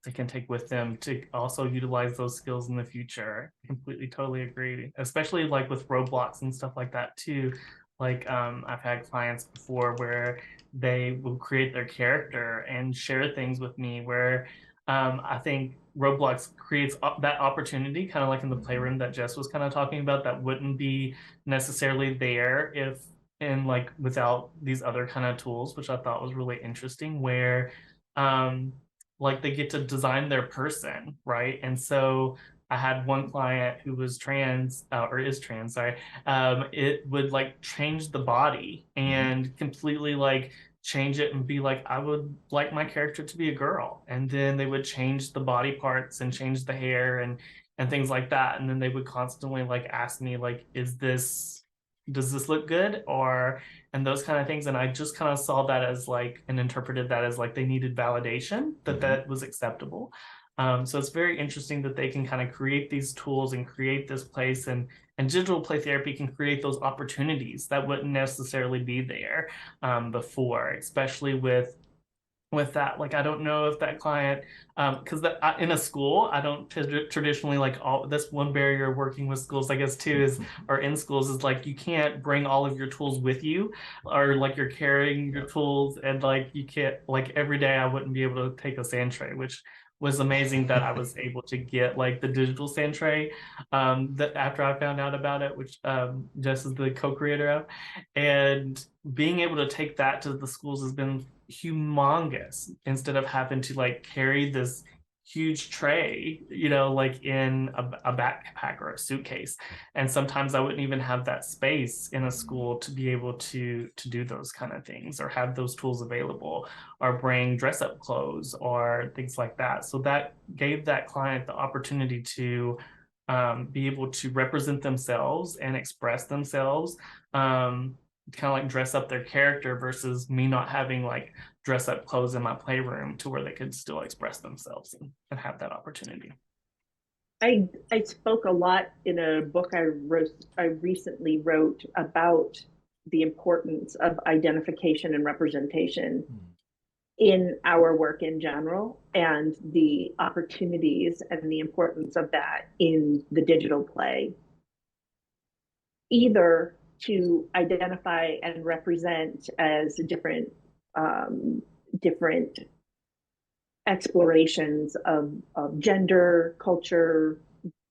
they can take with them to also utilize those skills in the future. Completely, totally agree. Especially like with Roblox and stuff like that too. Like I've had clients before where they will create their character and share things with me where I think Roblox creates that opportunity, kind of like in the playroom that Jess was kind of talking about, that wouldn't be necessarily there if and like without these other kind of tools, which I thought was really interesting, where um, like they get to design their person, right? And so I had one client who was trans or is trans, sorry. It would like change the body Mm-hmm. and completely like change it and be like, I would like my character to be a girl. And then they would change the body parts and change the hair and things like that. And then they would constantly like ask me, like, does this look good? Or and those kind of things. And I just kind of saw that as like and interpreted that as like they needed validation that Mm-hmm. that was acceptable. So it's very interesting that they can kind of create these tools and create this place and digital play therapy can create those opportunities that wouldn't necessarily be there before, especially with that. Like I don't know if that client because in a school I don't traditionally like all that's one barrier working with schools I guess too is or in schools is like you can't bring all of your tools with you or like you're carrying your Yep. tools and like you can't like every day I wouldn't be able to take a sand tray, which was amazing that I was able to get like the digital sand tray that after I found out about it, which Jess is the co-creator of, and being able to take that to the schools has been humongous instead of having to like carry this huge tray, like in a backpack or a suitcase. And sometimes I wouldn't even have that space in a school to be able to do those kind of things or have those tools available or bring dress up clothes or things like that. So that gave that client the opportunity to be able to represent themselves and express themselves, kind of like dress up their character versus me not having like dress up clothes in my playroom to where they could still express themselves and have that opportunity. I spoke a lot in a book I recently wrote about the importance of identification and representation in our work in general and the opportunities and the importance of that in the digital play, either to identify and represent as different explorations of gender, culture,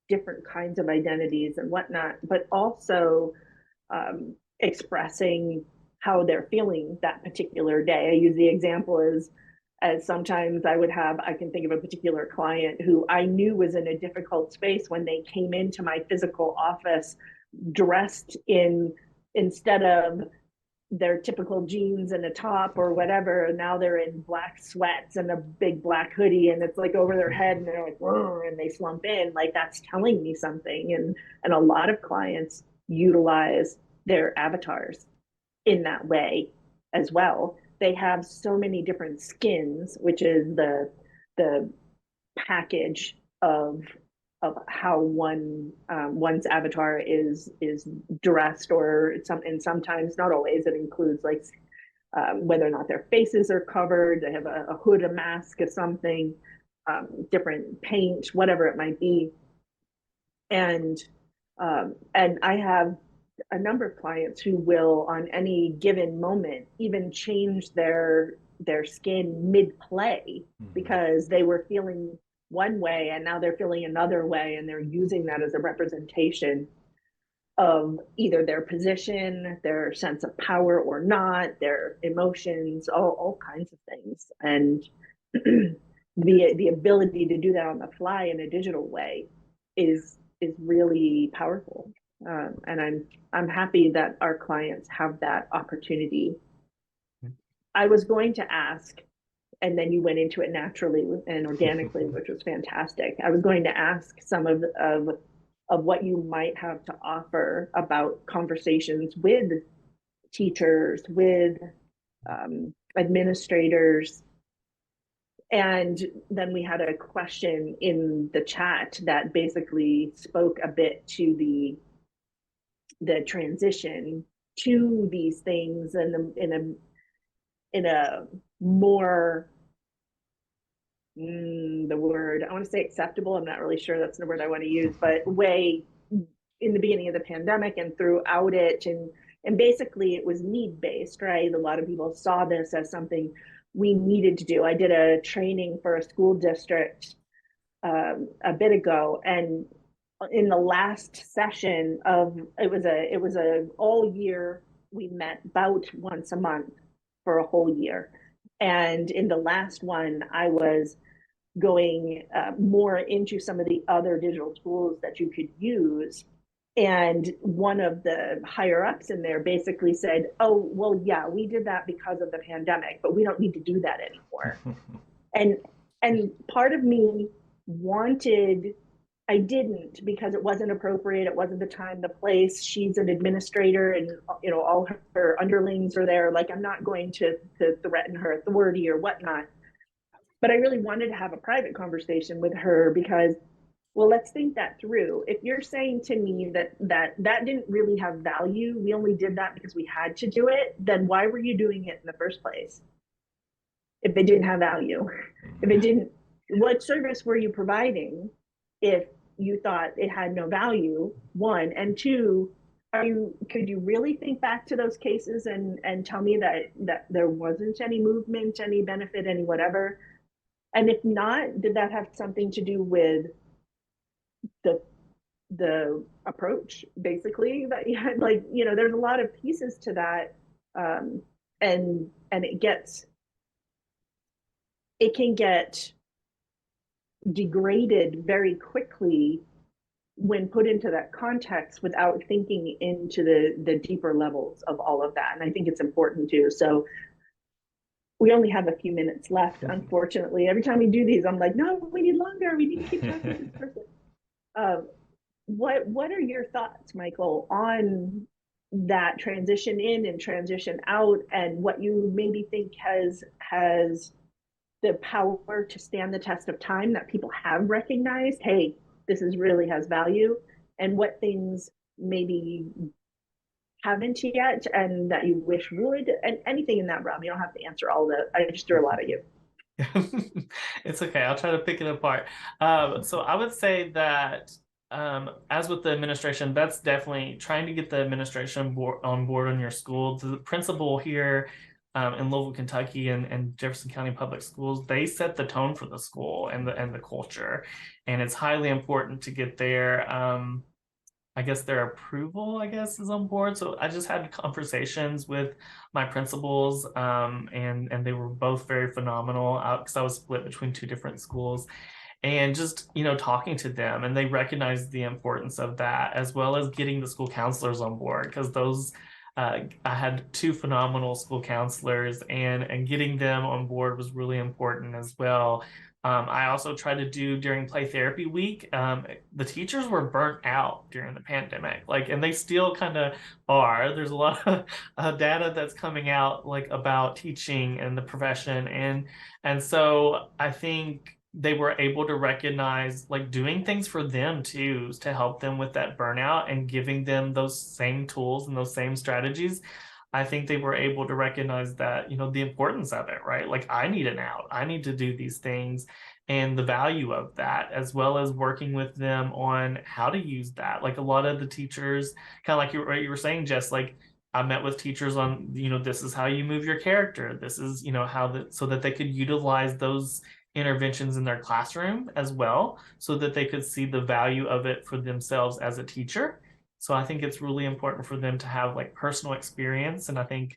different kinds of identities and whatnot, but also expressing how they're feeling that particular day. I use the example as sometimes I can think of a particular client who I knew was in a difficult space when they came into my physical office dressed in, instead of their typical jeans and a top or whatever, and now they're in black sweats and a big black hoodie, and it's like over their head, and they're like, and they slump in. Like, that's telling me something. And a lot of clients utilize their avatars in that way as well. They have so many different skins, which is the package of how one's avatar is dressed, or and sometimes, not always, it includes like whether or not their faces are covered, they have a hood, a mask, of something, different paint, whatever it might be. And I have a number of clients who will, on any given moment, even change their skin mid play because they were feeling one way and now they're feeling another way, and they're using that as a representation of either their position, their sense of power or not, their emotions, all kinds of things. And the ability to do that on the fly in a digital way is really powerful. And I'm happy that our clients have that opportunity. I was going to ask, and then you went into it naturally and organically, which was fantastic. I was going to ask some of what you might have to offer about conversations with teachers, with administrators. And then we had a question in the chat that basically spoke a bit to the transition to these things, and in a more the word I want to say acceptable, I'm not really sure that's the word I want to use, but way in the beginning of the pandemic and throughout it, and basically it was need based, right? A lot of people saw this as something we needed to do. I did a training for a school district a bit ago, and in the last session of it was a all year, we met about once a month for a whole year. And in the last one, I was going more into some of the other digital tools that you could use. And one of the higher ups in there basically said, oh, well, yeah, we did that because of the pandemic, but we don't need to do that anymore. and part of me wanted, I didn't, because it wasn't appropriate. It wasn't the time, the place. She's an administrator, and all her underlings are there. Like, I'm not going to threaten her authority or whatnot. But I really wanted to have a private conversation with her because, well, let's think that through. If you're saying to me that didn't really have value, we only did that because we had to do it, then why were you doing it in the first place? If it didn't have value, if it didn't, what service were you providing if you thought it had no value? One, and two, could you really think back to those cases and tell me that there wasn't any movement, any benefit, any whatever? And if not, did that have something to do with the approach, basically, that you had? Like, there's a lot of pieces to that, and it can get degraded very quickly when put into that context without thinking into the deeper levels of all of that. And I think it's important too. So we only have a few minutes left, unfortunately. Every time we do these, I'm like, no, we need longer. We need to keep talking to this person. What are your thoughts, Michael, on that transition in and transition out, and what you maybe think has the power to stand the test of time, that people have recognized, hey, this really has value, and what things maybe haven't yet and that you wish would, and anything in that realm. You don't have to answer all the, I just threw a lot at you. It's okay. I'll try to pick it apart. So I would say that as with the administration, that's definitely trying to get the administration on board on your school. The principal here in Louisville, Kentucky, and Jefferson County Public Schools, they set the tone for the school and the culture, and it's highly important to get their I guess their approval, I guess, is on board. So I just had conversations with my principals, and they were both very phenomenal because I was split between two different schools, and just talking to them, and they recognized the importance of that, as well as getting the school counselors on board, because those I had two phenomenal school counselors, and getting them on board was really important as well. I also tried to do during play therapy week. The teachers were burnt out during the pandemic, and they still kind of are. There's a lot of data that's coming out about teaching and the profession, and so I think they were able to recognize doing things for them too, to help them with that burnout and giving them those same tools and those same strategies. I think they were able to recognize that, the importance of it, right? I need an out. I need to do these things, and the value of that, as well as working with them on how to use that. A lot of the teachers, kind of like you were saying, Jess, I met with teachers on, this is how you move your character. This is, so that they could utilize those interventions in their classroom as well, so that they could see the value of it for themselves as a teacher. So I think it's really important for them to have personal experience, and I think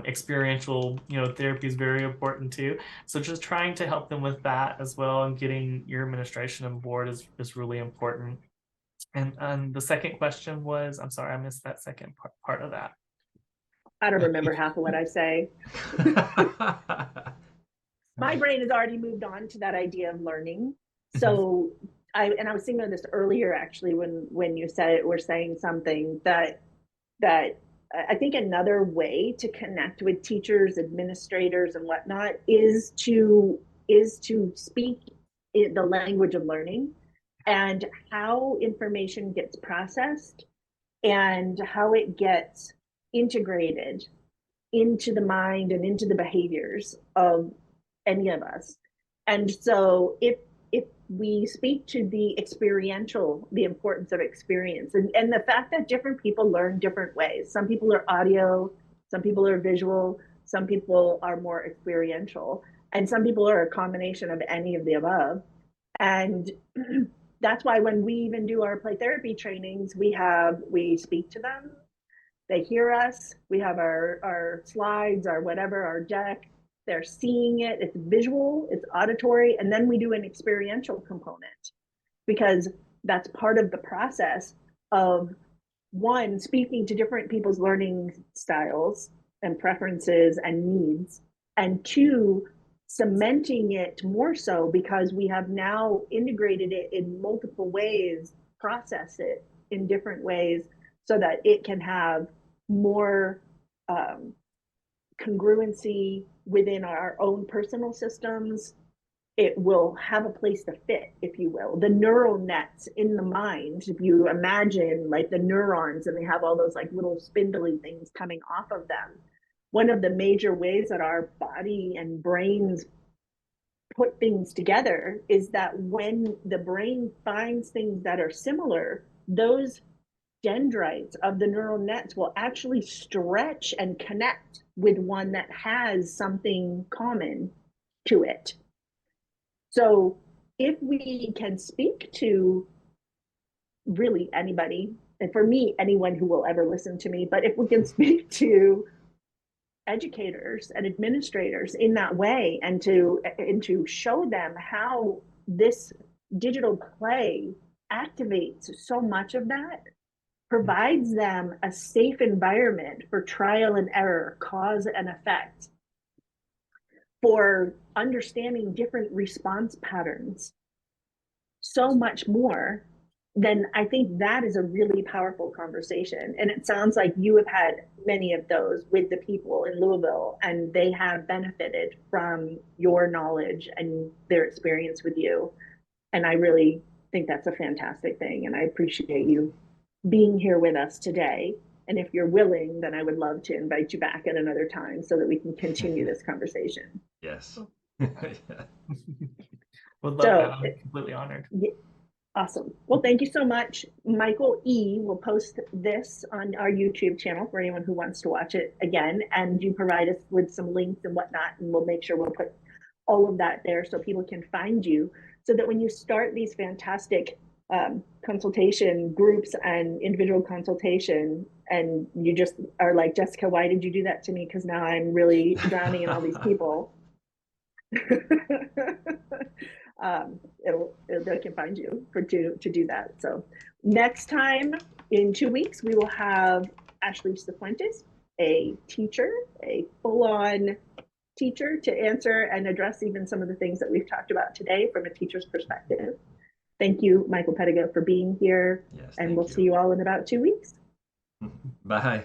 experiential, therapy is very important too. So just trying to help them with that as well, and getting your administration on board is really important. And the second question was, I'm sorry, I missed that second part of that. I don't remember half of what I say. My brain has already moved on to that idea of learning. So I was thinking of this earlier actually when you said it, we're saying something that I think another way to connect with teachers, administrators, and whatnot is to speak the language of learning and how information gets processed and how it gets integrated into the mind and into the behaviors of any of us. And so if we speak to the experiential, the importance of experience, and the fact that different people learn different ways. Some people are audio, some people are visual, some people are more experiential, and some people are a combination of any of the above. And that's why when we even do our play therapy trainings, we speak to them, they hear us, we have our slides, our whatever, our deck, they're seeing it, it's visual, it's auditory, and then we do an experiential component, because that's part of the process of, one, speaking to different people's learning styles and preferences and needs, and two, cementing it more so because we have now integrated it in multiple ways, process it in different ways so that it can have more congruency within our own personal systems. It will have a place to fit, if you will. The neural nets in the mind, if you imagine the neurons, and they have all those little spindly things coming off of them. One of the major ways that our body and brains put things together is that when the brain finds things that are similar, those dendrites of the neural nets will actually stretch and connect with one that has something common to it. So if we can speak to really anybody, and for me, anyone who will ever listen to me, but if we can speak to educators and administrators in that way, and to show them how this digital play activates so much of that, provides them a safe environment for trial and error, cause and effect, for understanding different response patterns, so much more, then I think that is a really powerful conversation. And it sounds like you have had many of those with the people in Louisville, and they have benefited from your knowledge and their experience with you. And I really think that's a fantastic thing. And I appreciate you being here with us today And if you're willing, then I would love to invite you back at another time so that we can continue this conversation. Yes. Would love that. So, I'm completely honored. awesome. Well, thank you so much. Michael E. will post this on our YouTube channel for anyone who wants to watch it again. And you provide us with some links and whatnot, and we'll make sure we'll put all of that there so people can find you, so that when you start these fantastic consultation groups and individual consultation, and you just are like, Jessica, why did you do that to me? Because now I'm really drowning in all these people. They can find you to do that. So next time in 2 weeks, we will have Ashley Cifuentes, a teacher, a full-on teacher, to answer and address even some of the things that we've talked about today from a teacher's perspective. Thank you, Michael Pedigo, for being here. Yes, and we'll you. see you all in about 2 weeks. Bye.